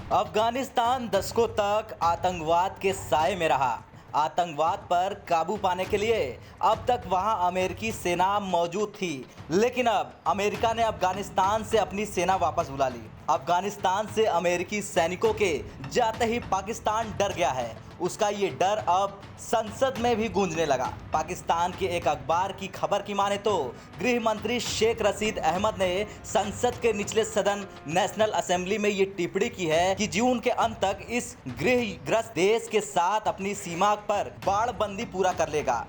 अफगानिस्तान दशकों तक आतंकवाद के साए में रहा। आतंकवाद पर काबू पाने के लिए अब तक वहां अमेरिकी सेना मौजूद थी, लेकिन अब अमेरिका ने अफगानिस्तान से अपनी सेना वापस बुला ली। अफगानिस्तान से अमेरिकी सैनिकों के जाते ही पाकिस्तान डर गया है। उसका ये डर अब संसद में भी गूंजने लगा। पाकिस्तान के एक अखबार की खबर की माने तो गृह मंत्री शेख रशीद अहमद ने संसद के निचले सदन नेशनल असेंबली में ये टिप्पणी की है कि जून के अंत तक इस गृहग्रस्त देश के साथ अपनी सीमा पर बाड़बंदी पूरा कर लेगा।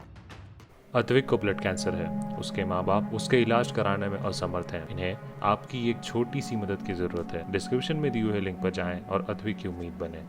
अद्विक को ब्लड कैंसर है। उसके माँ बाप उसके इलाज कराने में असमर्थ हैं। इन्हें आपकी एक छोटी सी मदद की जरूरत है। डिस्क्रिप्शन में दिए हुए लिंक पर जाएं और अद्विक की उम्मीद बने।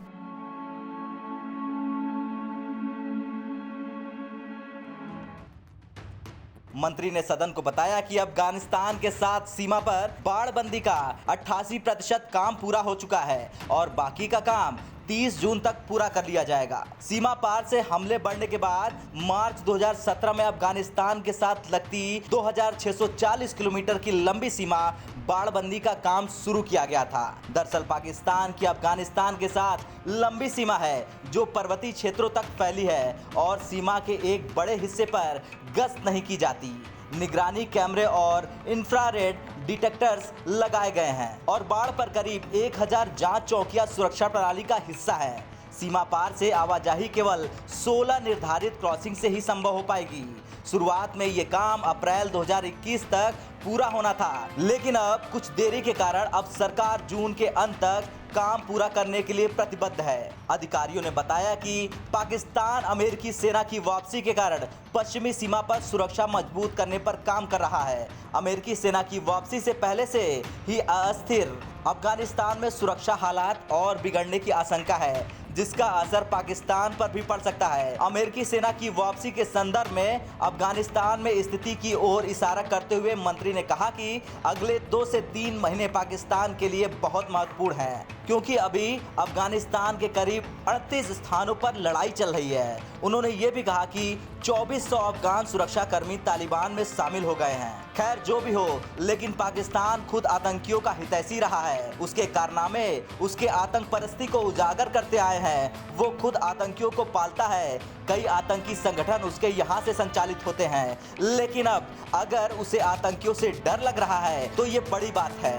मंत्री ने सदन को बताया कि अफगानिस्तान के साथ सीमा पर बाड़बंदी का 88% काम पूरा हो चुका है और बाकी का काम 30 जून तक पूरा कर लिया जाएगा। सीमा पार से हमले बढ़ने के बाद मार्च 2017 में अफगानिस्तान के साथ लगती 2640 किलोमीटर की लंबी सीमा बाड़बंदी का काम शुरू किया गया था। दरअसल पाकिस्तान की अफगानिस्तान के साथ लंबी सीमा है जो पर्वतीय क्षेत्रों तक फैली है और सीमा के एक बड़े हिस्से पर गश्त नहीं की जाती। निगरानी कैमरे और इंफ्रारेड डिटेक्टर्स लगाए गए हैं और बाढ़ पर करीब 1000 जांच चौकियां सुरक्षा प्रणाली का हिस्सा है। सीमा पार से आवाजाही केवल 16 निर्धारित क्रॉसिंग से ही संभव हो पाएगी। शुरुआत में ये काम अप्रैल 2021 तक पूरा होना था, लेकिन अब कुछ देरी के कारण अब सरकार जून के अंत तक काम पूरा करने के लिए प्रतिबद्ध है। अधिकारियों ने बताया कि पाकिस्तान अमेरिकी सेना की वापसी के कारण पश्चिमी सीमा पर सुरक्षा मजबूत करने पर काम कर रहा है। अमेरिकी सेना की वापसी से पहले से ही अस्थिर अफगानिस्तान में सुरक्षा हालात और बिगड़ने की आशंका है, जिसका असर पाकिस्तान पर भी पड़ सकता है। अमेरिकी सेना की वापसी के संदर्भ में अफगानिस्तान में स्थिति की ओर इशारा करते हुए मंत्री ने कहा कि अगले 2 से 3 महीने पाकिस्तान के लिए बहुत महत्वपूर्ण हैं, क्योंकि अभी अफगानिस्तान के करीब 38 स्थानों पर लड़ाई चल रही है। उन्होंने ये भी कहा कि 2400 अफगान सुरक्षा कर्मी तालिबान में शामिल हो गए हैं। खैर जो भी हो, लेकिन पाकिस्तान खुद आतंकियों का हितैषी रहा है। उसके कारनामे उसके आतंक परस्ती को उजागर करते आए हैं। वो खुद आतंकियों को पालता है। कई आतंकी संगठन उसके यहाँ से संचालित होते हैं, लेकिन अब अगर उसे आतंकियों से डर लग रहा है तो ये बड़ी बात है।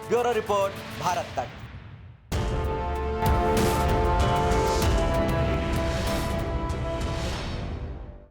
ब्यूरो रिपोर्ट, भारत तक।